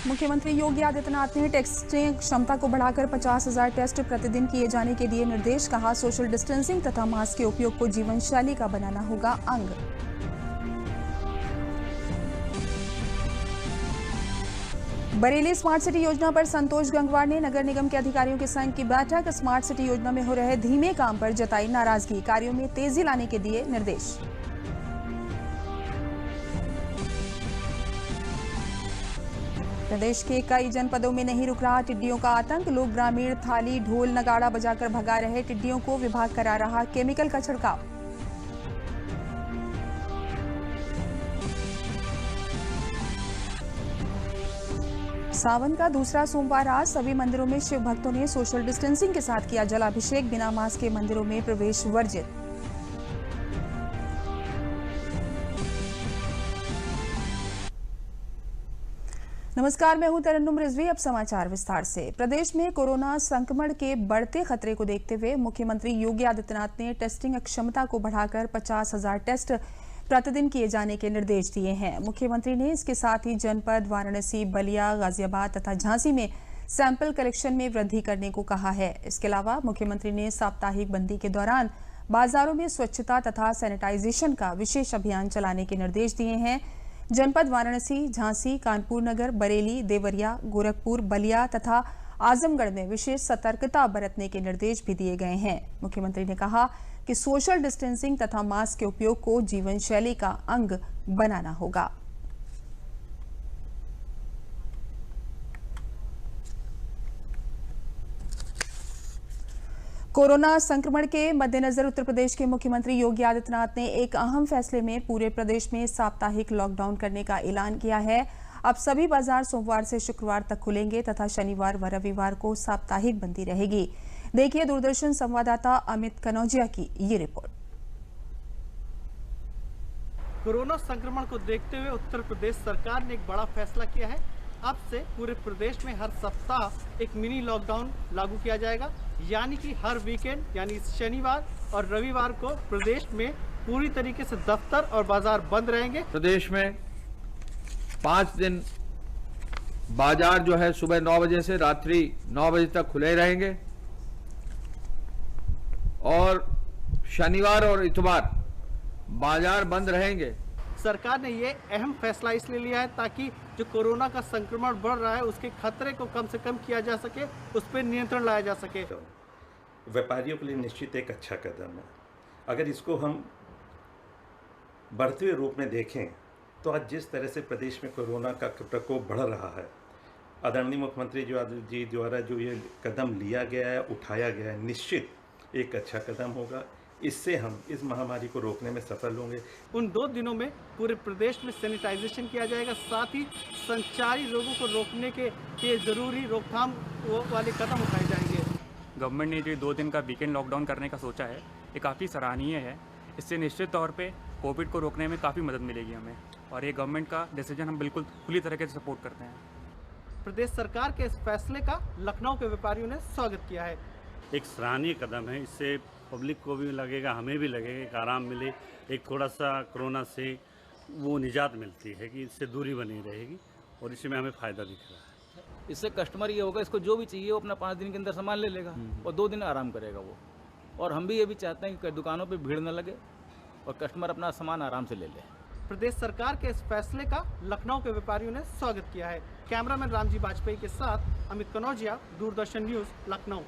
मुख्यमंत्री योगी आदित्यनाथ ने टेस्टिंग क्षमता को बढ़ाकर 50,000 टेस्ट प्रतिदिन किए जाने के दिए निर्देश। कहा, सोशल डिस्टेंसिंग तथा मास्क के उपयोग को जीवन शैली का बनाना होगा अंग। बरेली स्मार्ट सिटी योजना पर संतोष गंगवार ने नगर निगम के अधिकारियों के संग की बैठक। स्मार्ट सिटी योजना में हो रहे धीमे काम पर जताई नाराजगी। कार्यों में तेजी लाने के दिए निर्देश। प्रदेश के कई जनपदों में नहीं रुक रहा टिड्डियों का आतंक। लोग ग्रामीण थाली ढोल नगाड़ा बजाकर भगा रहे टिड्डियों को। विभाग करा रहा केमिकल का छिड़काव। सावन का दूसरा सोमवार आज सभी मंदिरों में शिव भक्तों ने सोशल डिस्टेंसिंग के साथ किया जलाभिषेक। बिना मास्क के मंदिरों में प्रवेश वर्जित। नमस्कार, मैं हूं तरन्नुम रिजवी। अब समाचार विस्तार से। प्रदेश में कोरोना संक्रमण के बढ़ते खतरे को देखते हुए मुख्यमंत्री योगी आदित्यनाथ ने टेस्टिंग क्षमता को बढ़ाकर 50,000 टेस्ट प्रतिदिन किए जाने के निर्देश दिए हैं। मुख्यमंत्री ने इसके साथ ही जनपद वाराणसी, बलिया, गाजियाबाद तथा झांसी में सैंपल कलेक्शन में वृद्धि करने को कहा है। इसके अलावा मुख्यमंत्री ने साप्ताहिक बंदी के दौरान बाजारों में स्वच्छता तथा सैनिटाइजेशन का विशेष अभियान चलाने के निर्देश दिए हैं। जनपद वाराणसी, झांसी, कानपुर नगर, बरेली, देवरिया, गोरखपुर, बलिया तथा आजमगढ़ में विशेष सतर्कता बरतने के निर्देश भी दिए गए हैं। मुख्यमंत्री ने कहा कि सोशल डिस्टेंसिंग तथा मास्क के उपयोग को जीवन शैली का अंग बनाना होगा। कोरोना संक्रमण के मद्देनजर उत्तर प्रदेश के मुख्यमंत्री योगी आदित्यनाथ ने एक अहम फैसले में पूरे प्रदेश में साप्ताहिक लॉकडाउन करने का ऐलान किया है। अब सभी बाजार सोमवार से शुक्रवार तक खुलेंगे तथा शनिवार व रविवार को साप्ताहिक बंदी रहेगी। देखिए दूरदर्शन संवाददाता अमित कनौजिया की ये रिपोर्ट। कोरोना संक्रमण को देखते हुए उत्तर प्रदेश सरकार ने एक बड़ा फैसला किया है। अब से पूरे प्रदेश में हर सप्ताह एक मिनी लॉकडाउन लागू किया जाएगा, यानी कि हर वीकेंड यानी शनिवार और रविवार को प्रदेश में पूरी तरीके से दफ्तर और बाजार बंद रहेंगे। प्रदेश में 5 दिन बाजार जो है सुबह 9 बजे से रात्रि 9 बजे तक खुले रहेंगे और शनिवार और इतवार बाजार बंद रहेंगे। सरकार ने ये अहम फैसला इसलिए लिया है ताकि जो कोरोना का संक्रमण बढ़ रहा है उसके खतरे को कम से कम किया जा सके, उस पर नियंत्रण लाया जा सके। व्यापारियों के लिए निश्चित एक अच्छा कदम है। अगर इसको हम बढ़ते हुए रूप में देखें तो आज जिस तरह से प्रदेश में कोरोना का प्रकोप बढ़ रहा है, आदरणीय मुख्यमंत्री जी द्वारा जो ये कदम लिया गया है, उठाया गया है, निश्चित एक अच्छा कदम होगा। इससे हम इस महामारी को रोकने में सफल होंगे। उन 2 दिनों में पूरे प्रदेश में सैनिटाइजेशन किया जाएगा, साथ ही संचारी रोगों को रोकने के जरूरी रोकथाम वाले कदम उठाए जाएंगे। गवर्नमेंट ने जो 2 दिन का वीकेंड लॉकडाउन करने का सोचा है, ये काफ़ी सराहनीय है। इससे निश्चित तौर पे कोविड को रोकने में काफ़ी मदद मिलेगी हमें, और ये गवर्नमेंट का डिसीजन हम बिल्कुल पूरी तरीके से सपोर्ट करते हैं। प्रदेश सरकार के इस फैसले का लखनऊ के व्यापारियों ने स्वागत किया है। एक सराहनीय कदम है। इससे पब्लिक को भी लगेगा, हमें भी लगेगा कि आराम मिले, एक थोड़ा सा कोरोना से वो निजात मिलती है कि इससे दूरी बनी रहेगी, और इसमें हमें फ़ायदा दिख रहा है। इससे कस्टमर ये होगा, इसको जो भी चाहिए वो अपना 5 दिन के अंदर सामान ले लेगा और 2 दिन आराम करेगा वो। और हम भी ये भी चाहते हैं कि दुकानों पे भीड़ न लगे और कस्टमर अपना सामान आराम से ले ले। प्रदेश सरकार के इस फैसले का लखनऊ के व्यापारियों ने स्वागत किया है। कैमरामैन रामजी वाजपेयी के साथ अमित कनौजिया, दूरदर्शन न्यूज़, लखनऊ।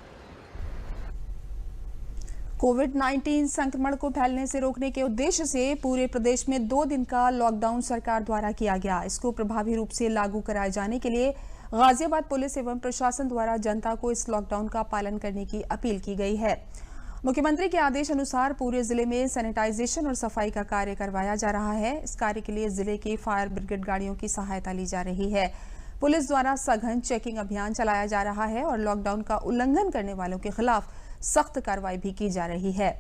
कोविड-19 संक्रमण को फैलने से रोकने के उद्देश्य से पूरे प्रदेश में 2 दिन का लॉकडाउन सरकार द्वारा किया गया। इसको प्रभावी रूप से लागू कराए जाने के लिए गाजियाबाद पुलिस एवं प्रशासन द्वारा जनता को इस लॉकडाउन का पालन करने की अपील की गई है। मुख्यमंत्री के आदेश अनुसार पूरे जिले में सैनिटाइजेशन और सफाई का कार्य करवाया जा रहा है। इस कार्य के लिए जिले की फायर ब्रिगेड गाड़ियों की सहायता ली जा रही है। पुलिस द्वारा सघन चेकिंग अभियान चलाया जा रहा है और लॉकडाउन का उल्लंघन करने वालों के खिलाफ सख्त कार्रवाई भी की जा रही है।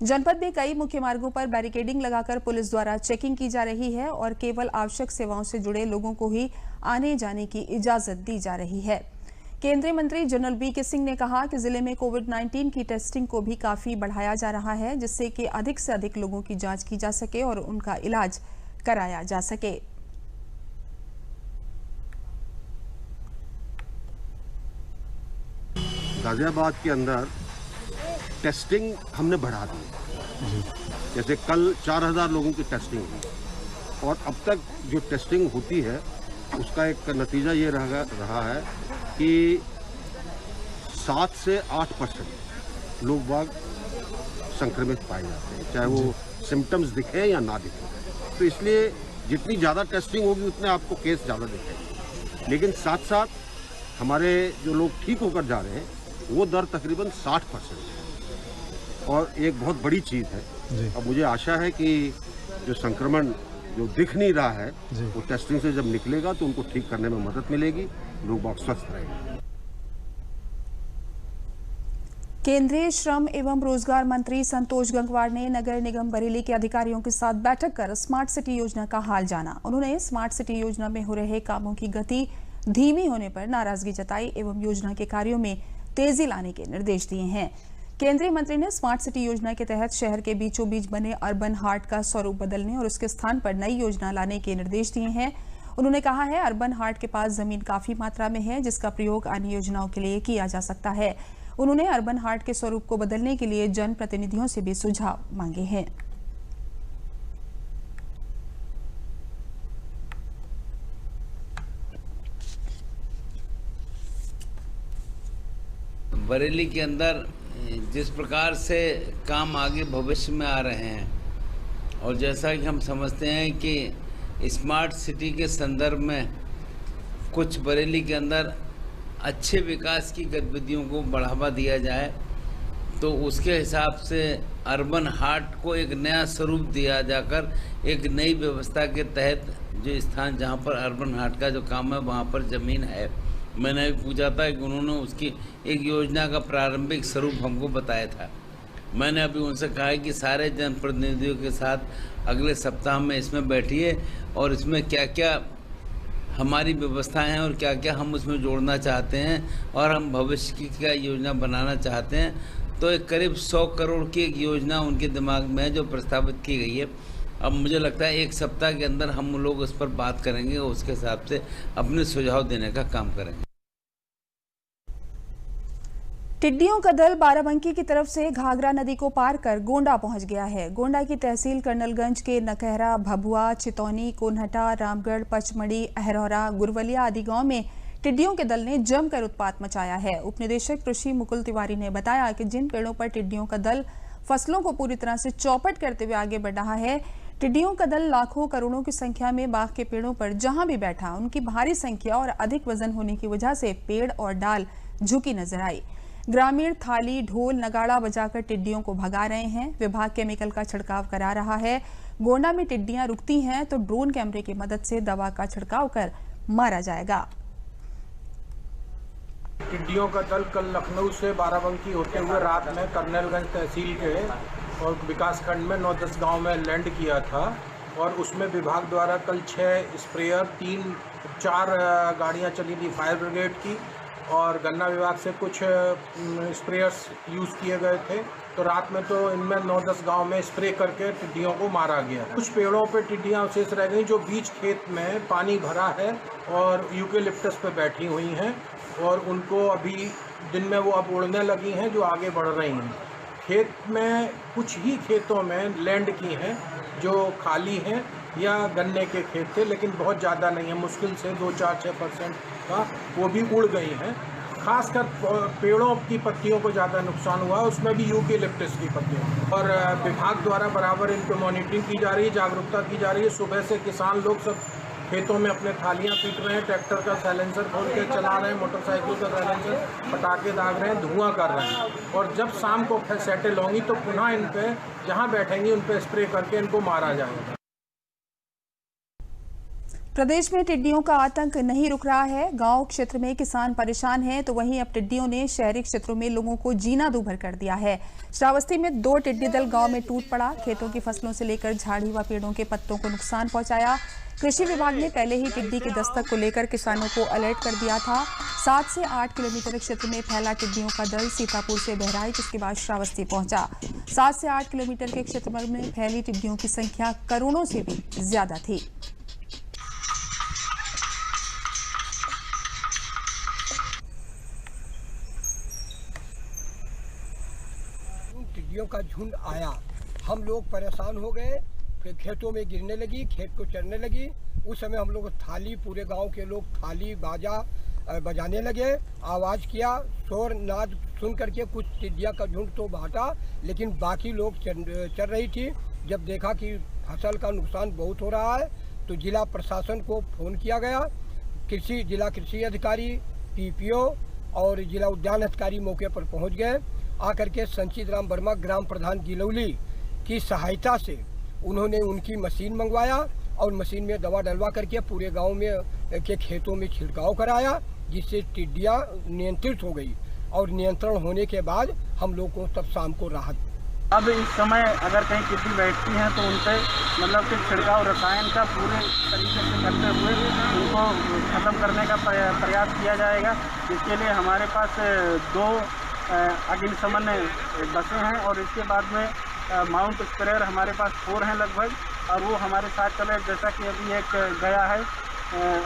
जनपद में कई मुख्य मार्गों पर बैरिकेडिंग लगाकर पुलिस द्वारा चेकिंग की जा रही है और केवल आवश्यक सेवाओं से जुड़े लोगों को ही आने जाने की इजाजत दी जा रही है। केंद्रीय मंत्री जनरल वी.के. सिंह ने कहा कि जिले में कोविड-19 की टेस्टिंग को भी काफी बढ़ाया जा रहा है, जिससे कि अधिक से अधिक लोगों की जांच की जा सके और उनका इलाज कराया जा सके। गाज़ियाबाद के अंदर टेस्टिंग हमने बढ़ा दी। जैसे कल 4000 लोगों की टेस्टिंग हुई और अब तक जो टेस्टिंग होती है उसका एक नतीजा ये रहा है कि 7 से 8% लोग बाग संक्रमित पाए जाते हैं, चाहे वो सिम्टम्स दिखे या ना दिखे। तो इसलिए जितनी ज़्यादा टेस्टिंग होगी उतने आपको केस ज़्यादा दिखेंगे, लेकिन साथ साथ हमारे जो लोग ठीक होकर जा रहे हैं वो दर तकरीबन 60% है और एक बहुत बड़ी चीज़ है। अब मुझे आशा है कि जो संक्रमण जो दिख नहीं रहा है वो टेस्टिंग से जब निकलेगा तो उनको ठीक करने में मदद मिलेगी, लोग बहुत स्वस्थ रहेंगे। केंद्रीय श्रम एवं रोजगार मंत्री संतोष गंगवार ने नगर निगम बरेली के अधिकारियों के साथ बैठक कर स्मार्ट सिटी योजना का हाल जाना। उन्होंने स्मार्ट सिटी योजना में हो रहे कामों की गति धीमी होने पर नाराजगी जताई एवं योजना के कार्यों में तेजी लाने के निर्देश दिए हैं। केंद्रीय मंत्री ने स्मार्ट सिटी योजना के तहत शहर के बीचों बीच बने अर्बन हार्ट का स्वरूप बदलने और उसके स्थान पर नई योजना लाने के निर्देश दिए हैं। उन्होंने कहा है अर्बन हार्ट के पास जमीन काफी मात्रा में है जिसका प्रयोग अन्य योजनाओं के लिए किया जा सकता है। उन्होंने अर्बन हार्ट के स्वरूप को बदलने के लिए जनप्रतिनिधियों से भी सुझाव मांगे हैं। बरेली के अंदर जिस प्रकार से काम आगे भविष्य में आ रहे हैं और जैसा कि हम समझते हैं कि स्मार्ट सिटी के संदर्भ में कुछ बरेली के अंदर अच्छे विकास की गतिविधियों को बढ़ावा दिया जाए तो उसके हिसाब से अर्बन हार्ट को एक नया स्वरूप दिया जाकर एक नई व्यवस्था के तहत जो स्थान जहां पर अर्बन हार्ट का जो काम है वहां पर ज़मीन है, मैंने भी पूछा था कि उन्होंने उसकी एक योजना का प्रारंभिक स्वरूप हमको बताया था। मैंने अभी उनसे कहा है कि सारे जनप्रतिनिधियों के साथ अगले सप्ताह में इसमें बैठिए और इसमें क्या क्या हमारी व्यवस्थाएं हैं और क्या क्या हम उसमें जोड़ना चाहते हैं और हम भविष्य की क्या योजना बनाना चाहते हैं। तो एक करीब 100 करोड़ की एक योजना उनके दिमाग में है जो प्रस्तावित की गई है। अब मुझे लगता है एक सप्ताह के अंदर हम लोग उस पर बात करेंगे और उसके हिसाब से अपने सुझाव देने का काम करेंगे। टिड्डियों का दल बाराबंकी की तरफ से घाघरा नदी को पार कर गोंडा पहुंच गया है। गोंडा की तहसील कर्नलगंज के नकहरा, भभुआ, चितौनी, कोन्हटा, रामगढ़, पचमढ़ी, अहरौरा, गुरवलिया आदि गांव में टिड्डियों के दल ने जमकर उत्पात मचाया है। उपनिदेशक कृषि मुकुल तिवारी ने बताया कि जिन पेड़ों पर टिड्डियों का दल फसलों को पूरी तरह से चौपट करते हुए आगे बढ़ रहा है, टिड्डियों का दल लाखों करोड़ों की संख्या में बाग के पेड़ों पर जहां भी बैठा उनकी भारी संख्या और अधिक वजन होने की वजह से पेड़ और डाल झुकी नजर आई। ग्रामीण थाली, ढोल, नगाड़ा बजाकर टिड्डियों को भगा रहे हैं। विभाग केमिकल का छिड़काव करा रहा है। गोंडा में टिड्डियां रुकती हैं तो ड्रोन कैमरे की मदद से दवा का छिड़काव कर मारा जाएगा। टिड्डियों का दल कल लखनऊ से बाराबंकी होते हुए रात में कर्नलगंज तहसील के और विकासखंड में 9-10 गांव में लैंड किया था और उसमें विभाग द्वारा कल 6 स्प्रेयर, 3-4 गाड़ियां चली थी फायर ब्रिगेड की और गन्ना विभाग से कुछ स्प्रेयर्स यूज़ किए गए थे। तो रात में तो इनमें 9-10 गांव में स्प्रे करके टिड्डियों को मारा गया। कुछ पेड़ों पे टिड्डियां अवशेष रह गई जो बीच खेत में पानी भरा है और यूकेलिप्टस पे बैठी हुई हैं और उनको अभी दिन में वो अब उड़ने लगी हैं जो आगे बढ़ रही हैं। खेत में कुछ ही खेतों में लैंड की हैं जो खाली हैं या गन्ने के खेत थे, लेकिन बहुत ज़्यादा नहीं है, मुश्किल से 2-4-6% का वो भी उड़ गई हैं। खासकर पेड़ों की पत्तियों को ज़्यादा नुकसान हुआ है, उसमें भी यूकेलिप्टस की पत्तियों। और विभाग द्वारा बराबर इनको मॉनिटरिंग की जा रही है, जागरूकता की जा रही है। सुबह से किसान लोग सब खेतों में अपने थालियां पीट रहे हैं, ट्रैक्टर का साइलेंसर खोल के चला रहे हैं, मोटरसाइकिल का साइलेंसर पटाखे दाग रहे हैं, धुआं कर रहे हैं। और जब शाम को सेटल होंगी तो पुनः इन पे जहाँ बैठेंगी उन पे स्प्रे करके इनको मारा जाएगा। प्रदेश में टिड्डियों का आतंक नहीं रुक रहा है। गांव क्षेत्र में किसान परेशान हैं तो वहीं अब टिड्डियों ने शहरी क्षेत्रों में लोगों को जीना दूभर कर दिया है। श्रावस्ती में 2 टिड्डी दल गांव में टूट पड़ा। खेतों की फसलों से लेकर झाड़ी व पेड़ों के पत्तों को नुकसान पहुंचाया। कृषि विभाग ने पहले ही टिड्डी की दस्तक को लेकर किसानों को अलर्ट कर दिया था। 7 से 8 किलोमीटर क्षेत्र में फैला टिड्डियों का दल सीतापुर से बहराइच, इसके बाद श्रावस्ती पहुंचा। 7 से 8 किलोमीटर के क्षेत्र में फैली टिड्डियों की संख्या करोड़ों से भी ज्यादा थी। टिड्डियों का झुंड आया। हम लोग परेशान हो गए, फिर खेतों में गिरने लगी, खेत को चरने लगी। उस समय हम लोग थाली, पूरे गांव के लोग थाली बाजा बजाने लगे, आवाज़ किया, शोर नाद सुन करके कुछ टिड्डियाँ का झुंड तो भागा, लेकिन बाकी लोग चर रही थी। जब देखा कि फसल का नुकसान बहुत हो रहा है तो जिला प्रशासन को फ़ोन किया गया। जिला कृषि अधिकारी, TPO और जिला उद्यान अधिकारी मौके पर पहुंच गए। आकर के संचित राम वर्मा ग्राम प्रधान गिलौली की सहायता से उन्होंने उनकी मशीन मंगवाया और मशीन में दवा डलवा करके पूरे गांव में के खेतों में छिड़काव कराया, जिससे टिड्डियाँ नियंत्रित हो गई। और नियंत्रण होने के बाद हम लोग को तब शाम को राहत। अब इस समय अगर कहीं टिड्डी बैठती हैं तो उन पर मतलब कि छिड़काव रसायन का पूरे तरीके से करते हुए उनको ख़त्म करने का प्रयास किया जाएगा। इसके लिए हमारे पास 2 अग्निशमन बसें हैं और इसके बाद में माउंट स्प्रेयर हमारे पास 4 हैं लगभग, और वो हमारे साथ चले। जैसा कि अभी एक गया है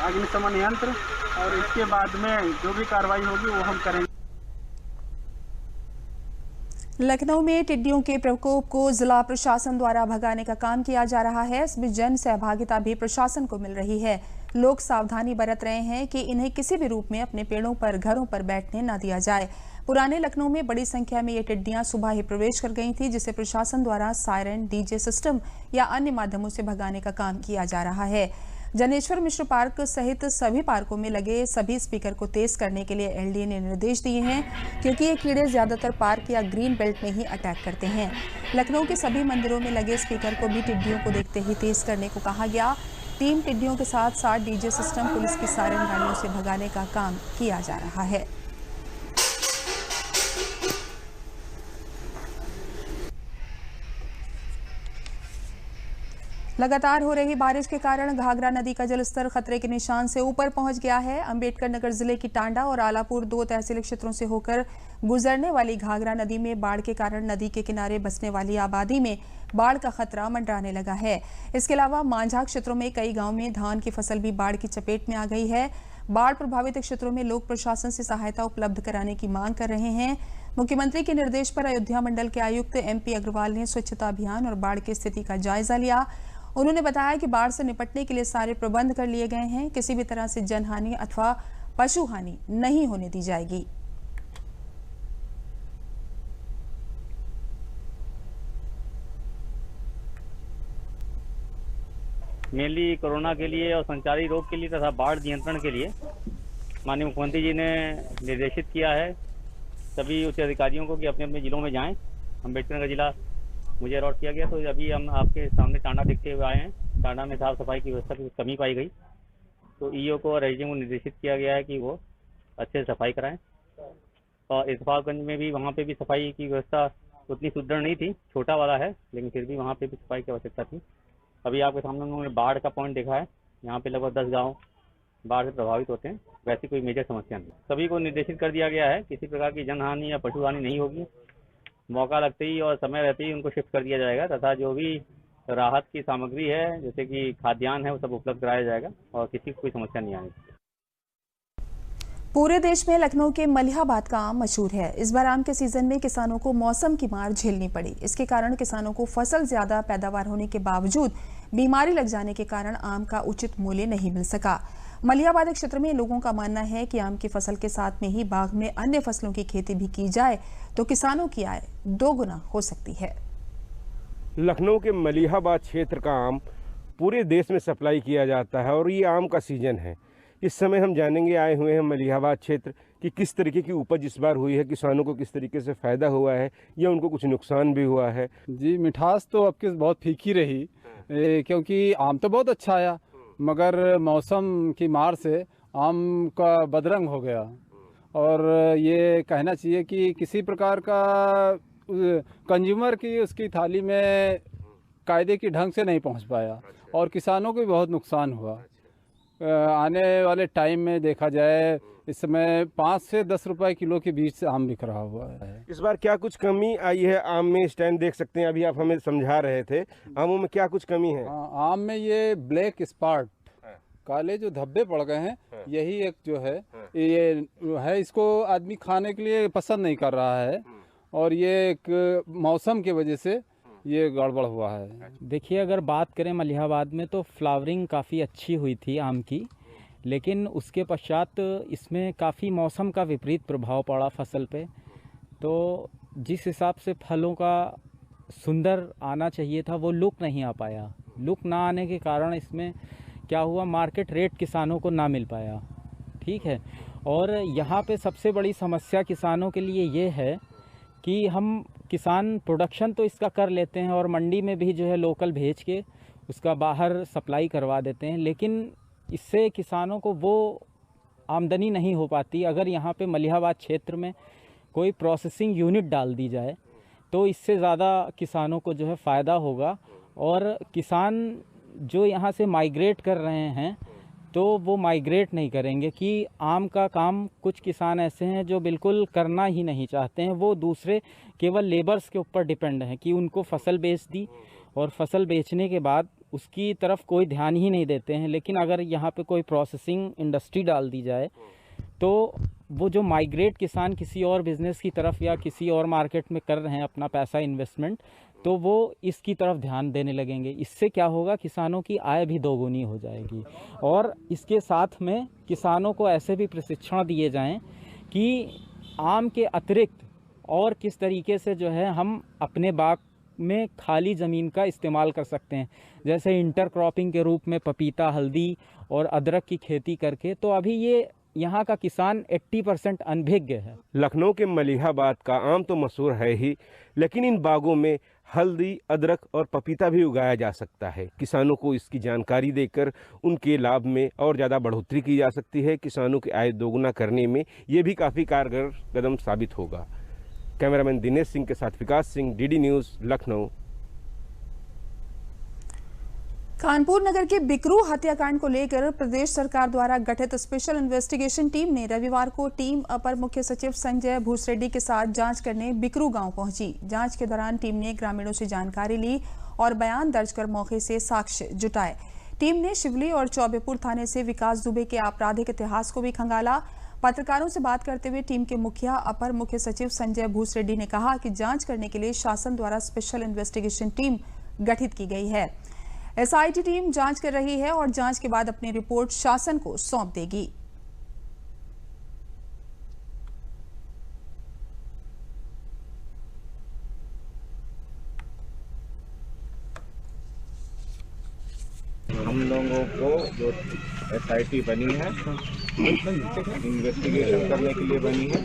अग्निशमन यंत्र, और इसके बाद में जो भी कार्रवाई होगी वो हम करेंगे। लखनऊ में टिड्डियों के प्रकोप को जिला प्रशासन द्वारा भगाने का काम किया जा रहा है। इसमें जन सहभागिता भी प्रशासन को मिल रही है। लोग सावधानी बरत रहे हैं कि इन्हें किसी भी रूप में अपने पेड़ों पर, घरों पर बैठने न दिया जाए। पुराने लखनऊ में बड़ी संख्या में ये टिड्डियां सुबह ही प्रवेश कर गई थी, जिसे प्रशासन द्वारा सायरन, डीजे सिस्टम या अन्य माध्यमों से भगाने का काम किया जा रहा है। जनेश्वर मिश्र पार्क सहित सभी पार्कों में लगे सभी स्पीकर को तेज करने के लिए LDA ने निर्देश दिए हैं, क्योंकि ये कीड़े ज्यादातर पार्क या ग्रीन बेल्ट में ही अटैक करते हैं। लखनऊ के सभी मंदिरों में लगे स्पीकर को भी टिड्डियों को देखते ही तेज करने को कहा गया। टीम टिड्डियों के साथ साथ डीजे सिस्टम, पुलिस की सायरन गाड़ियों से भगाने का काम किया जा रहा है। लगातार हो रही बारिश के कारण घाघरा नदी का जलस्तर खतरे के निशान से ऊपर पहुंच गया है। अंबेडकर नगर जिले की टांडा और आलापुर 2 तहसील क्षेत्रों से होकर गुजरने वाली घाघरा नदी में बाढ़ के कारण नदी के किनारे बसने वाली आबादी में बाढ़ का खतरा मंडराने लगा है। इसके अलावा मांझा क्षेत्रों में कई गांव में धान की फसल भी बाढ़ की चपेट में आ गई है। बाढ़ प्रभावित क्षेत्रों में लोग प्रशासन से सहायता उपलब्ध कराने की मांग कर रहे हैं। मुख्यमंत्री के निर्देश पर अयोध्या मंडल के आयुक्त MP अग्रवाल ने स्वच्छता अभियान और बाढ़ की स्थिति का जायजा लिया। उन्होंने बताया कि बाढ़ से निपटने के लिए सारे प्रबंध कर लिए गए हैं। किसी भी तरह से जनहानि अथवा पशु हानि नहीं होने दी जाएगी। मेनली कोरोना के लिए और संचारी रोग के लिए तथा बाढ़ नियंत्रण के लिए माननीय मुख्यमंत्री जी ने निर्देशित किया है सभी उच्च अधिकारियों को कि अपने अपने जिलों में जाएं। अम्बेडकर नगर जिला मुझे अलॉट किया गया, तो अभी हम आपके सामने टांडा देखते हुए आए हैं। टांडा में साफ सफाई की व्यवस्था की कमी पाई गई, तो EO को और SDM को निर्देशित किया गया है कि वो अच्छे से सफाई कराएं। और इतफाकगंज में भी वहाँ पे भी सफाई की व्यवस्था उतनी सुदृढ़ नहीं थी, छोटा वाला है, लेकिन फिर भी वहाँ पे भी सफाई की आवश्यकता थी। अभी आपके सामने उन्होंने बाढ़ का पॉइंट देखा है, यहाँ पे लगभग 10 गाँव बाढ़ से प्रभावित होते हैं। वैसी कोई मेजर समस्या नहीं। सभी को निर्देशित कर दिया गया है किसी प्रकार की जनहानि या पशु हानि नहीं होगी। मौका लगते ही और समय रहते ही उनको शिफ्ट कर दिया जाएगा तथा जो भी राहत की सामग्री है जैसे कि खाद्यान्न है वो सब उपलब्ध कराया जाएगा और किसी को कोई समस्या नहीं आएगी। पूरे देश में लखनऊ के मलिहाबाद का आम मशहूर है। इस बार आम के सीजन में किसानों को मौसम की मार झेलनी पड़ी। इसके कारण किसानों को फसल ज्यादा पैदावार होने के बावजूद बीमारी लग जाने के कारण आम का उचित मूल्य नहीं मिल सका। मलिहाबाद क्षेत्र में लोगों का मानना है कि आम की फसल के साथ में ही बाग में अन्य फसलों की खेती भी की जाए तो किसानों की आय 2 गुना हो सकती है। लखनऊ के मलिहाबाद क्षेत्र का आम पूरे देश में सप्लाई किया जाता है और ये आम का सीजन है। इस समय हम जानेंगे, आए हुए हैं मलिहाबाद क्षेत्र कि किस तरीके की उपज इस बार हुई है, किसानों को किस तरीके से फ़ायदा हुआ है या उनको कुछ नुकसान भी हुआ है। जी, मिठास तो आपकी बहुत फीकी रही क्योंकि आम तो बहुत अच्छा आया, मगर मौसम की मार से आम का बदरंग हो गया। और ये कहना चाहिए कि किसी प्रकार का कंज्यूमर की उसकी थाली में कायदे की ढंग से नहीं पहुंच पाया और किसानों को भी बहुत नुकसान हुआ। आने वाले टाइम में देखा जाए इस समय 5 से 10 रुपए किलो के बीच से आम बिक रहा हुआ है। इस बार क्या कुछ कमी आई है आम में? स्टैंड देख सकते हैं, अभी आप हमें समझा रहे थे, आमों में क्या कुछ कमी है? आम में ये ब्लैक स्पॉट, काले जो धब्बे पड़ गए हैं, यही एक जो है ये है, इसको आदमी खाने के लिए पसंद नहीं कर रहा है और ये एक मौसम की वजह से ये गड़बड़ हुआ है। देखिए, अगर बात करें मलिहाबाद में तो फ्लावरिंग काफ़ी अच्छी हुई थी आम की, लेकिन उसके पश्चात इसमें काफ़ी मौसम का विपरीत प्रभाव पड़ा फसल पे। तो जिस हिसाब से फलों का सुंदर आना चाहिए था वो लुक नहीं आ पाया। लुक ना आने के कारण इसमें क्या हुआ, मार्केट रेट किसानों को ना मिल पाया। ठीक है, और यहाँ पे सबसे बड़ी समस्या किसानों के लिए ये है कि हम किसान प्रोडक्शन तो इसका कर लेते हैं और मंडी में भी जो है लोकल भेज के उसका बाहर सप्लाई करवा देते हैं, लेकिन इससे किसानों को वो आमदनी नहीं हो पाती। अगर यहाँ पे मलिहाबाद क्षेत्र में कोई प्रोसेसिंग यूनिट डाल दी जाए तो इससे ज़्यादा किसानों को जो है फ़ायदा होगा। और किसान जो यहाँ से माइग्रेट कर रहे हैं तो वो माइग्रेट नहीं करेंगे कि आम का काम कुछ किसान ऐसे हैं जो बिल्कुल करना ही नहीं चाहते हैं। वो दूसरे केवल लेबर्स के ऊपर डिपेंड हैं कि उनको फसल बेच दी और फसल बेचने के बाद उसकी तरफ कोई ध्यान ही नहीं देते हैं। लेकिन अगर यहाँ पे कोई प्रोसेसिंग इंडस्ट्री डाल दी जाए तो वो जो माइग्रेट किसान किसी और बिज़नेस की तरफ या किसी और मार्केट में कर रहे हैं अपना पैसा इन्वेस्टमेंट, तो वो इसकी तरफ ध्यान देने लगेंगे। इससे क्या होगा, किसानों की आय भी दोगुनी हो जाएगी। और इसके साथ में किसानों को ऐसे भी प्रशिक्षण दिए जाएं कि आम के अतिरिक्त और किस तरीके से जो है हम अपने बाग में खाली ज़मीन का इस्तेमाल कर सकते हैं, जैसे इंटरक्रॉपिंग के रूप में पपीता, हल्दी और अदरक की खेती करके। तो अभी ये यहाँ का किसान 80% अनभिज्ञ है। लखनऊ के मलिहाबाद का आम तो मशहूर है ही, लेकिन इन बागों में हल्दी, अदरक और पपीता भी उगाया जा सकता है। किसानों को इसकी जानकारी देकर उनके लाभ में और ज़्यादा बढ़ोतरी की जा सकती है। किसानों की आय दोगुना करने में ये भी काफ़ी कारगर कदम साबित होगा। कैमरामैन दिनेश सिंह के साथ विकास सिंह, डीडी न्यूज़, लखनऊ। कानपुर नगर के बिकरू हत्याकांड को लेकर प्रदेश सरकार द्वारा गठित स्पेशल इन्वेस्टिगेशन टीम ने रविवार को टीम अपर मुख्य सचिव संजय भूसरेड्डी के साथ जांच करने बिकरू गांव पहुंची। जांच के दौरान टीम ने ग्रामीणों से जानकारी ली और बयान दर्ज कर मौके से साक्ष्य जुटाए। टीम ने शिवली और चौबेपुर थाने से विकास दुबे के आपराधिक इतिहास को भी खंगाला। पत्रकारों से बात करते हुए टीम के मुखिया अपर मुख्य सचिव संजय भूसरेड्डी ने कहा कि जांच करने के लिए शासन द्वारा स्पेशल इन्वेस्टिगेशन टीम गठित की गई है। एसआईटी टीम जांच कर रही है और जांच के बाद अपनी रिपोर्ट शासन को सौंप देगी। हम लोगों को जो एसआईटी बनी है इन्वेस्टिगेशन करने के लिए बनी है,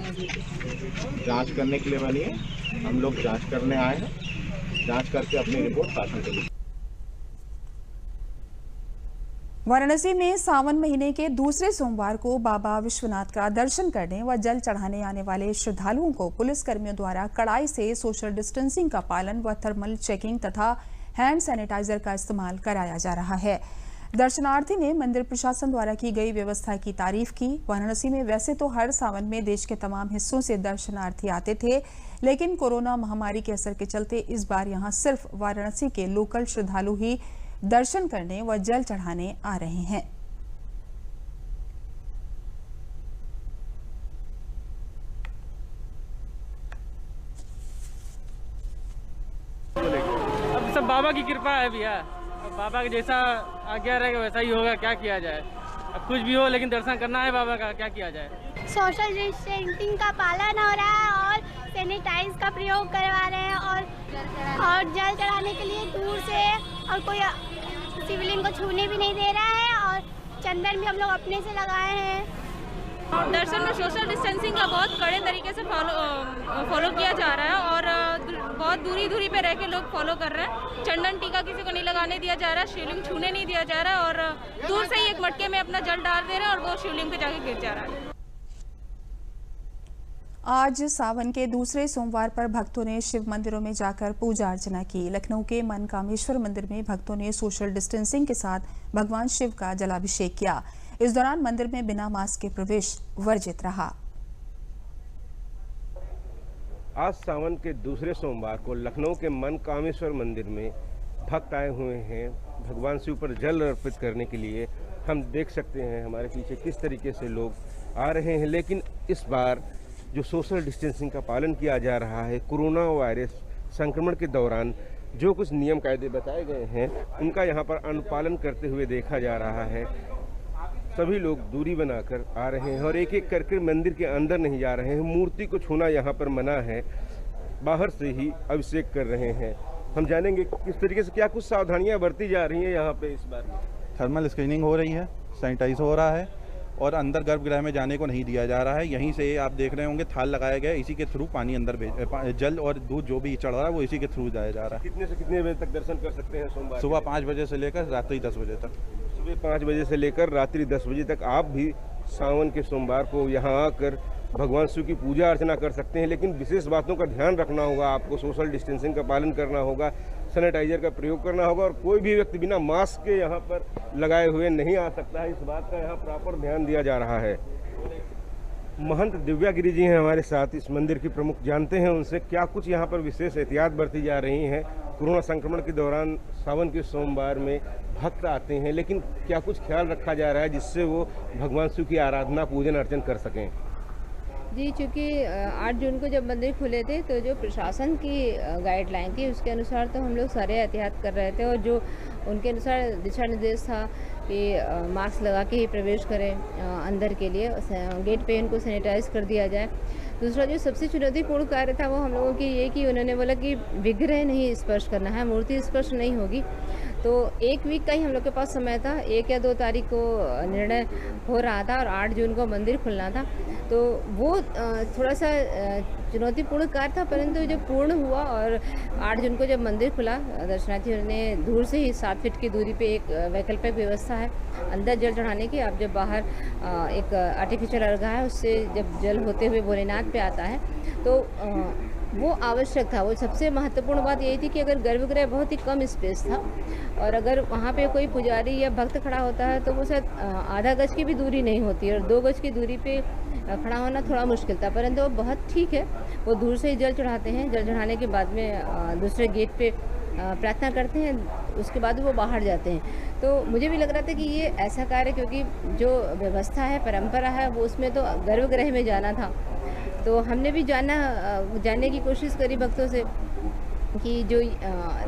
जांच करने के लिए बनी है। हम लोग जांच करने आए हैं, जांच करके अपनी रिपोर्ट शासन को देंगे। वाराणसी में सावन महीने के दूसरे सोमवार को बाबा विश्वनाथ का दर्शन करने व जल चढ़ाने आने वाले श्रद्धालुओं को पुलिस कर्मियों द्वारा कड़ाई से सोशल डिस्टेंसिंग का पालन व थर्मल चेकिंग तथा हैंड सैनिटाइजर का इस्तेमाल कराया जा रहा है। दर्शनार्थी ने मंदिर प्रशासन द्वारा की गई व्यवस्था की तारीफ की। वाराणसी में वैसे तो हर सावन में देश के तमाम हिस्सों से दर्शनार्थी आते थे, लेकिन कोरोना महामारी के असर के चलते इस बार यहां सिर्फ वाराणसी के लोकल श्रद्धालु ही दर्शन करने व जल चढ़ाने आ रहे हैं। अब सब बाबा की कृपा है भैया, बाबा का जैसा आज्ञा रहेगा वैसा ही होगा। क्या किया जाए, अब कुछ भी हो लेकिन दर्शन करना है बाबा का, क्या किया जाए। सोशल डिस्टेंसिंग का पालन हो रहा है और सैनिटाइज का प्रयोग करवा रहे हैं और जल चढ़ाने के लिए दूर से और कोई शिवलिंग को छूने भी नहीं दे रहा है और चंदन भी हम लोग अपने से लगाए हैं। दर्शन में सोशल डिस्टेंसिंग का बहुत कड़े तरीके से फॉलो किया जा रहा है और बहुत दूरी पे रह के लोग फॉलो कर रहे हैं। चंदन टीका किसी को नहीं लगाने दिया जा रहा है, शिवलिंग छूने नहीं दिया जा रहा है और दूर से ही एक मटके में अपना जल डाल दे रहे हैं और वो शिवलिंग पे जाके गिर जा रहा है। आज सावन के दूसरे सोमवार पर भक्तों ने शिव मंदिरों में जाकर पूजा अर्चना की। लखनऊ के मनकामेश्वर मंदिर में भक्तों ने सोशल डिस्टेंसिंग के साथ भगवान शिव का जलाभिषेक किया। इस दौरान मंदिर में बिना मास्क के प्रवेश वर्जित रहा। आज सावन के दूसरे सोमवार को लखनऊ के मनकामेश्वर मंदिर में भक्त आए हुए हैं भगवान शिव पर जल अर्पित करने के लिए। हम देख सकते हैं हमारे पीछे किस तरीके से लोग आ रहे हैं, लेकिन इस बार जो सोशल डिस्टेंसिंग का पालन किया जा रहा है, कोरोना वायरस संक्रमण के दौरान जो कुछ नियम कायदे बताए गए हैं उनका यहाँ पर अनुपालन करते हुए देखा जा रहा है। सभी लोग दूरी बनाकर आ रहे हैं और एक एक करके मंदिर के अंदर नहीं जा रहे हैं। मूर्ति को छूना यहाँ पर मना है, बाहर से ही अभिषेक कर रहे हैं। हम जानेंगे किस तरीके से क्या कुछ सावधानियां बरती जा रही हैं यहाँ पे इस बार में। थर्मल स्क्रीनिंग हो रही है, सैनिटाइज हो रहा है और अंदर गर्भगृह में जाने को नहीं दिया जा रहा है। यहीं से आप देख रहे होंगे थाल लगाए गए, इसी के थ्रू पानी अंदर जल और दूध जो भी चढ़ रहा है वो इसी के थ्रू जाया जा रहा है। कितने से कितने बजे तक दर्शन कर सकते हैं सोमवार? सुबह 5 बजे से लेकर रात्रि 10 बजे तक। सुबह 5 बजे से लेकर रात्रि 10 बजे तक आप भी सावन के सोमवार को यहाँ आकर भगवान शिव की पूजा अर्चना कर सकते हैं। लेकिन विशेष बातों का ध्यान रखना होगा, आपको सोशल डिस्टेंसिंग का पालन करना होगा, सैनिटाइजर का प्रयोग करना होगा और कोई भी व्यक्ति बिना मास्क के यहाँ पर लगाए हुए नहीं आ सकता है। इस बात का यहाँ प्रॉपर ध्यान दिया जा रहा है। महंत दिव्या गिरी जी हैं हमारे साथ, इस मंदिर की प्रमुख, जानते हैं उनसे क्या कुछ यहाँ पर विशेष एहतियात बरती जा रही हैं। कोरोना संक्रमण के दौरान सावन के सोमवार में भक्त आते हैं, लेकिन क्या कुछ ख्याल रखा जा रहा है जिससे वो भगवान शिव की आराधना पूजन अर्चन कर सकें? जी, चूँकि 8 जून को जब मंदिर खुले थे तो जो प्रशासन की गाइडलाइन थी उसके अनुसार तो हम लोग सारे एहतियात कर रहे थे और जो उनके अनुसार दिशा निर्देश था कि मास्क लगा के ही प्रवेश करें अंदर के लिए, गेट पे इनको सैनिटाइज कर दिया जाए। दूसरा जो सबसे चुनौतीपूर्ण कार्य था वो हम लोगों की ये कि उन्होंने बोला कि विग्रह नहीं स्पर्श करना है, मूर्ति स्पर्श नहीं होगी। तो 1 वीक का ही हम लोग के पास समय था, 1 या 2 तारीख को निर्णय हो रहा था और 8 जून को मंदिर खुलना था। तो वो थोड़ा सा चुनौतीपूर्ण कार्य था, परंतु जब पूर्ण हुआ और 8 जून को जब मंदिर खुला, दर्शनार्थियों ने दूर से ही 7 फीट की दूरी पे एक वैकल्पिक व्यवस्था है अंदर जल चढ़ाने की। आप जब बाहर एक आर्टिफिशियल अर्घा है उससे जब जल होते हुए भोलेनाथ पे आता है तो वो आवश्यक था। वो सबसे महत्वपूर्ण बात यही थी कि अगर गर्भगृह बहुत ही कम स्पेस था और अगर वहाँ पे कोई पुजारी या भक्त खड़ा होता है तो वो शायद आधा गज की भी दूरी नहीं होती और 2 गज की दूरी पे खड़ा होना थोड़ा मुश्किल था, परंतु वो बहुत ठीक है। वो दूर से ही जल चढ़ाते हैं, जल चढ़ाने के बाद में दूसरे गेट पे प्रार्थना करते हैं, उसके बाद वो बाहर जाते हैं। तो मुझे भी लग रहा था कि ये ऐसा कार्य, क्योंकि जो व्यवस्था है, परंपरा है, वो उसमें तो गर्भगृह में जाना था। तो हमने भी जानने की कोशिश करी भक्तों से कि जो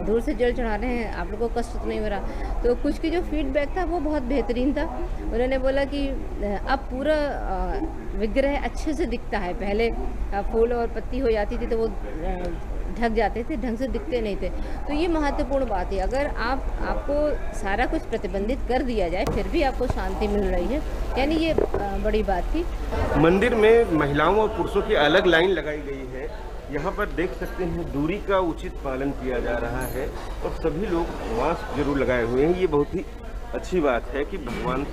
दूर से जल चढ़ा रहे हैं आप लोगों को कष्ट तो नहीं हो रहा। तो कुछ की जो फीडबैक था वो बहुत बेहतरीन था। उन्होंने बोला कि अब पूरा विग्रह अच्छे से दिखता है, पहले फूल और पत्ती हो जाती थी तो वो ढक जाते थे, ढंग से दिखते नहीं थे। तो ये महत्वपूर्ण बात है, अगर आपको सारा कुछ प्रतिबंधित कर दिया जाए फिर भी आपको शांति मिल रही है, यानी ये बड़ी बात थी। मंदिर में महिलाओं और पुरुषों की अलग लाइन लगाई गई है। यहाँ पर देख सकते हैं दूरी का उचित पालन किया जा रहा है और सभी लोग मास्क जरूर लगाए हुए हैं। ये बहुत ही अच्छी बात है कि भगवान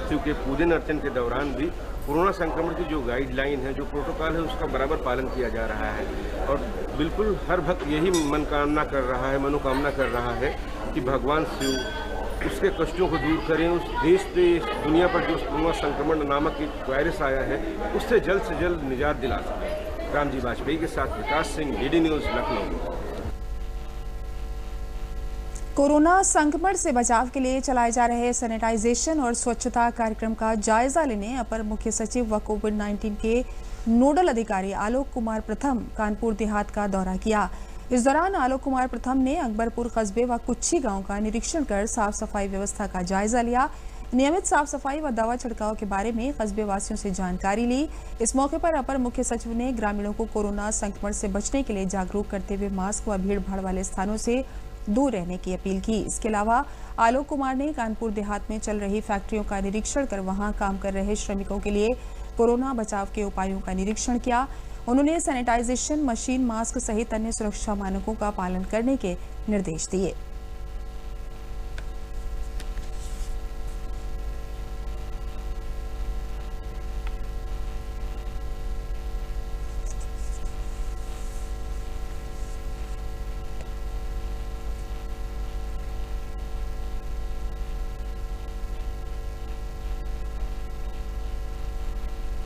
शिव के पूजन अर्चन के दौरान भी कोरोना संक्रमण की जो गाइडलाइन है, जो प्रोटोकॉल है, उसका बराबर पालन किया जा रहा है। और बिल्कुल हर भक्त यही मनोकामना कर रहा है कि भगवान शिव उसके कष्टों को दूर करें, उस देश पे, इस दुनिया पर जो कोरोना संक्रमण नामक एक वायरस आया है उससे जल्द से जल्द निजात दिला सकें। रामजी वाजपेयी के साथ Vikas Singh, DD News, Lucknow. Corona संक्रमण से बचाव के लिए चलाए जा रहे सैनिटाइजेशन और स्वच्छता कार्यक्रम का जायजा लेने अपर मुख्य सचिव व कोविड-19 के नोडल अधिकारी आलोक कुमार प्रथम कानपुर देहात का दौरा किया। इस दौरान आलोक कुमार प्रथम ने अकबरपुर कस्बे व कुच्छी गांव का निरीक्षण कर साफ सफाई व्यवस्था का जायजा लिया। नियमित साफ सफाई व दवा छिड़काव के बारे में कस्बे वासियों से जानकारी ली। इस मौके पर अपर मुख्य सचिव ने ग्रामीणों को कोरोना संक्रमण से बचने के लिए जागरूक करते हुए मास्क व भीड़ भाड़ वाले स्थानों से दूर रहने की अपील की। इसके अलावा आलोक कुमार ने कानपुर देहात में चल रही फैक्ट्रियों का निरीक्षण कर वहां काम कर रहे श्रमिकों के लिए कोरोना बचाव के उपायों का निरीक्षण किया। उन्होंने सैनिटाइजेशन मशीन, मास्क सहित अन्य सुरक्षा मानकों का पालन करने के निर्देश दिए।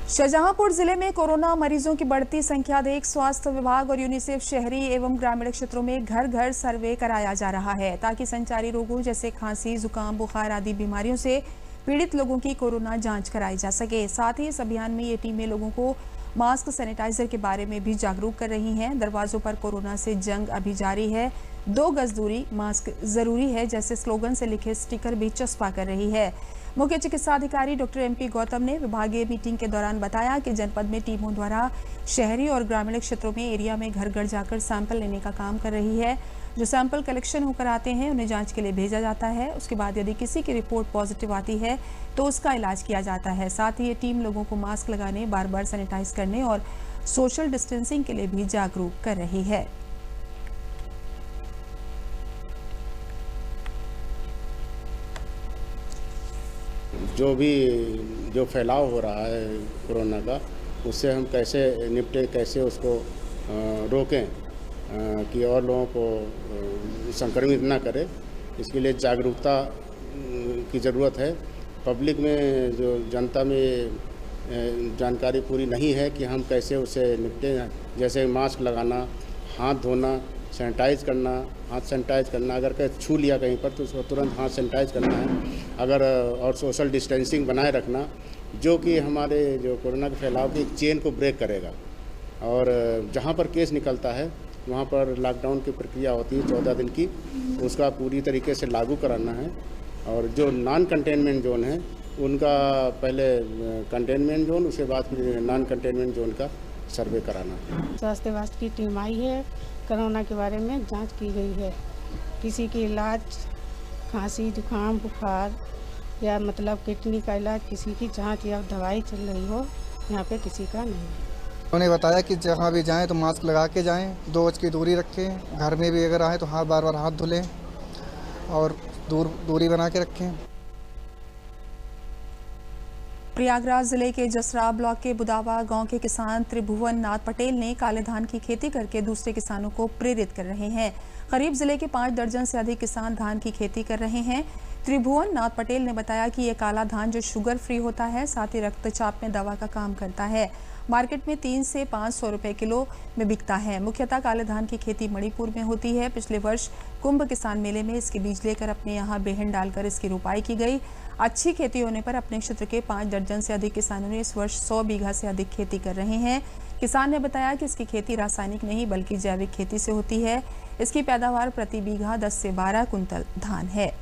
शाहजहांपुर जिले में कोरोना मरीजों की बढ़ती संख्या देख स्वास्थ्य विभाग और यूनिसेफ शहरी एवं ग्रामीण क्षेत्रों में घर घर सर्वे कराया जा रहा है ताकि संचारी रोगों जैसे खांसी, जुकाम, बुखार आदि बीमारियों से पीड़ित लोगों की कोरोना जांच कराई जा सके। साथ ही इस अभियान में ये टीमें लोगों को मास्क सैनिटाइजर के बारे में भी जागरूक कर रही हैं। दरवाजों पर कोरोना से जंग अभी जारी है, 2 गज दूरी, मास्क जरूरी है जैसे स्लोगन से लिखे स्टिकर भी चस्पा कर रही है। मुख्य चिकित्सा अधिकारी डॉक्टर MP गौतम ने विभागीय मीटिंग के दौरान बताया कि जनपद में टीमों द्वारा शहरी और ग्रामीण क्षेत्रों में एरिया में घर घर जाकर सैंपल लेने का काम कर रही है। जो सैंपल कलेक्शन होकर आते हैं उन्हें जांच के लिए भेजा जाता है। उसके बाद यदि किसी की रिपोर्ट पॉजिटिव आती है तो उसका इलाज किया जाता है। साथ ही ये टीम लोगों को मास्क लगाने, बार बार सैनिटाइज करने और सोशल डिस्टेंसिंग के लिए भी जागरूक कर रही है। जो फैलाव हो रहा है कोरोना का, उससे हम कैसे निपटें, कैसे उसको रोकें कि और लोगों को संक्रमित ना करें, इसके लिए जागरूकता की ज़रूरत है। पब्लिक में जो जनता में जानकारी पूरी नहीं है कि हम कैसे उससे निपटें, जैसे मास्क लगाना, हाथ धोना, सैनिटाइज करना, हाथ सैनिटाइज करना, अगर कहीं छू लिया कहीं पर तो उसको तुरंत हाथ सैनिटाइज करना है, अगर और सोशल डिस्टेंसिंग बनाए रखना, जो कि हमारे जो कोरोना के फैलाव की चेन को ब्रेक करेगा। और जहाँ पर केस निकलता है वहाँ पर लॉकडाउन की प्रक्रिया होती है 14 दिन की, उसका पूरी तरीके से लागू कराना है। और जो नॉन कंटेनमेंट जोन है उनका पहले कंटेनमेंट जोन, उसके बाद फिर नॉन कंटेनमेंट जोन का सर्वे कराना है। स्वास्थ्य विभाग की टीम आई है, कोरोना के बारे में जांच की गई है। किसी की इलाज, खांसी, जुकाम, बुखार या मतलब किडनी का इलाज, किसी की जांच या दवाई चल रही हो, यहाँ पे किसी का नहीं है। उन्होंने बताया कि जहाँ भी जाएं तो मास्क लगा के जाएं, 2 गज की दूरी रखें, घर में भी अगर आएँ तो बार बार हाथ धुलें और दूरी बना के रखें। प्रयागराज जिले के जसरा ब्लॉक के बुदावा गांव के किसान त्रिभुवन नाथ पटेल ने काले धान की खेती करके दूसरे किसानों को प्रेरित कर रहे हैं। करीब जिले के 5 दर्जन से अधिक किसान धान की खेती कर रहे हैं। त्रिभुवन नाथ पटेल ने बताया कि ये काला धान जो शुगर फ्री होता है, साथ ही रक्तचाप में दवा का काम करता है, मार्केट में 300 से 500 रुपए किलो में बिकता है। मुख्यतः काले धान की खेती मणिपुर में होती है। पिछले वर्ष कुंभ किसान मेले में इसके बीज लेकर अपने यहाँ बेहन डालकर इसकी रोपाई की गई। अच्छी खेती होने पर अपने क्षेत्र के 5 दर्जन से अधिक किसानों ने इस वर्ष 100 बीघा से अधिक खेती कर रहे हैं। किसान ने बताया कि इसकी खेती रासायनिक नहीं बल्कि जैविक खेती से होती है। इसकी पैदावार प्रति बीघा 10 से 12 कुंतल धान है।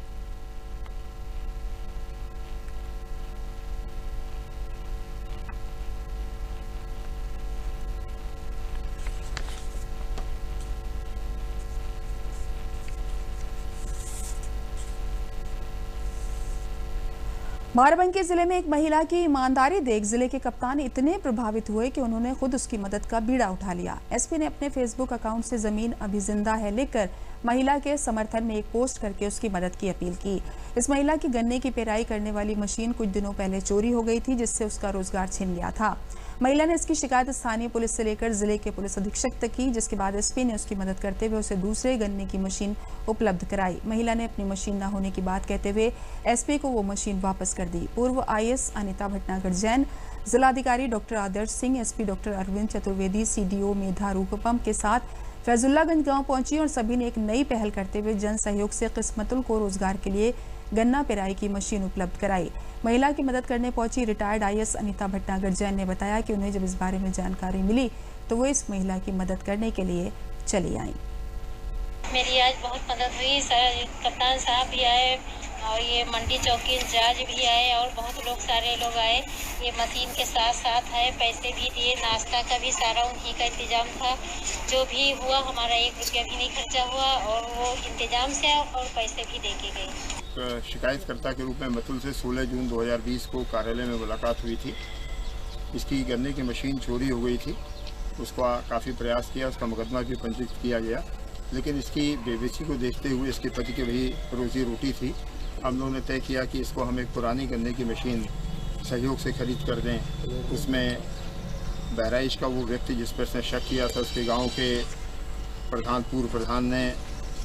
बाराबंकी जिले में एक महिला की ईमानदारी देख जिले के कप्तान इतने प्रभावित हुए कि उन्होंने खुद उसकी मदद का बीड़ा उठा लिया। एसपी ने अपने फेसबुक अकाउंट से जमीन अभी जिंदा है लिखकर महिला के समर्थन में एक पोस्ट करके उसकी मदद की अपील की। इस महिला की गन्ने की पेराई करने वाली मशीन कुछ दिनों पहले चोरी हो गई थी, जिससे उसका रोजगार छिन गया था। महिला ने इसकी शिकायत स्थानीय पुलिस से लेकर जिले के पुलिस अधीक्षक तक की, जिसके बाद एसपी ने उसकी मदद करते हुए उसे दूसरे गन्ने की मशीन उपलब्ध कराई। महिला ने अपनी मशीन न होने की बात कहते हुए एसपी को वो मशीन वापस कर दी। पूर्व IAS अनिता भटनागर जैन, जिलाधिकारी doctor Adarsh Singh, SP doctor Arvind Chaturvedi, CDO Medha Rupam के साथ फैजुल्लागंज गांव पहुंची और सभी ने एक नई पहल करते हुए जन सहयोग से किस्मतुल को रोजगार के लिए गन्ना पेराई की मशीन उपलब्ध कराई। महिला की मदद करने पहुंची रिटायर्ड IAS अनिता भटनागर जैन ने बताया कि उन्हें जब इस बारे में जानकारी मिली तो वो इस महिला की मदद करने के लिए चली आई। मेरी आज बहुत मदद हुई, कप्तान साहब भी आए और ये मंडी चौकी इंचार्ज भी आए और बहुत लोग, सारे लोग आए। ये मशीन के साथ साथ आए, पैसे भी दिए, नाश्ता का भी सारा उन्हीं का इंतजाम था। जो भी हुआ हमारा 1 रुपया भी नहीं खर्चा हुआ और वो इंतजाम से और पैसे भी दे के गए। शिकायतकर्ता के रूप में मतुल से 16 जून 2020 को कार्यालय में मुलाकात हुई थी। इसकी गन्ने की मशीन चोरी हो गई थी, उसका काफ़ी प्रयास किया, उसका मुकदमा भी पंजीकृत किया गया, लेकिन इसकी बेबसी को देखते हुए इसके पति की वही रोजी रोटी थी। हम लोगों ने तय किया कि इसको हम एक पुरानी गन्ने की मशीन सहयोग से खरीद कर दें। उसमें बहराइच का वो व्यक्ति जिस पर इसने शक किया था, उसके गांव के पूर्व प्रधान ने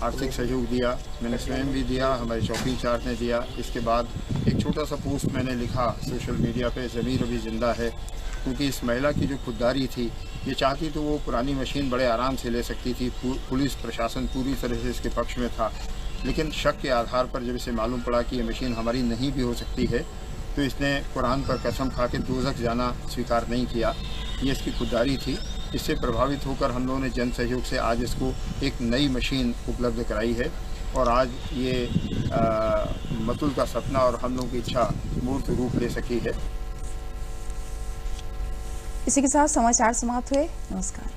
आर्थिक सहयोग दिया, मैंने स्वयं भी दिया, हमारे चौकी इंचार्ज ने दिया। इसके बाद एक छोटा सा पोस्ट मैंने लिखा सोशल मीडिया पे, ज़मीर अभी ज़िंदा है, क्योंकि इस महिला की जो खुददारी थी, ये चाहती तो वो पुरानी मशीन बड़े आराम से ले सकती थी। पुलिस प्रशासन पूरी तरह से इसके पक्ष में था, लेकिन शक के आधार पर जब इसे मालूम पड़ा कि ये मशीन हमारी नहीं भी हो सकती है, तो इसने कुरान पर कसम खा के दोज़ख जाना स्वीकार नहीं किया। ये इसकी खुददारी थी। इससे प्रभावित होकर हम लोगों ने जन सहयोग से आज इसको एक नई मशीन उपलब्ध कराई है और आज ये मतुल का सपना और हम लोगों की इच्छा मूर्त रूप ले सकी है। इसी के साथ समाचार समाप्त हुए। नमस्कार।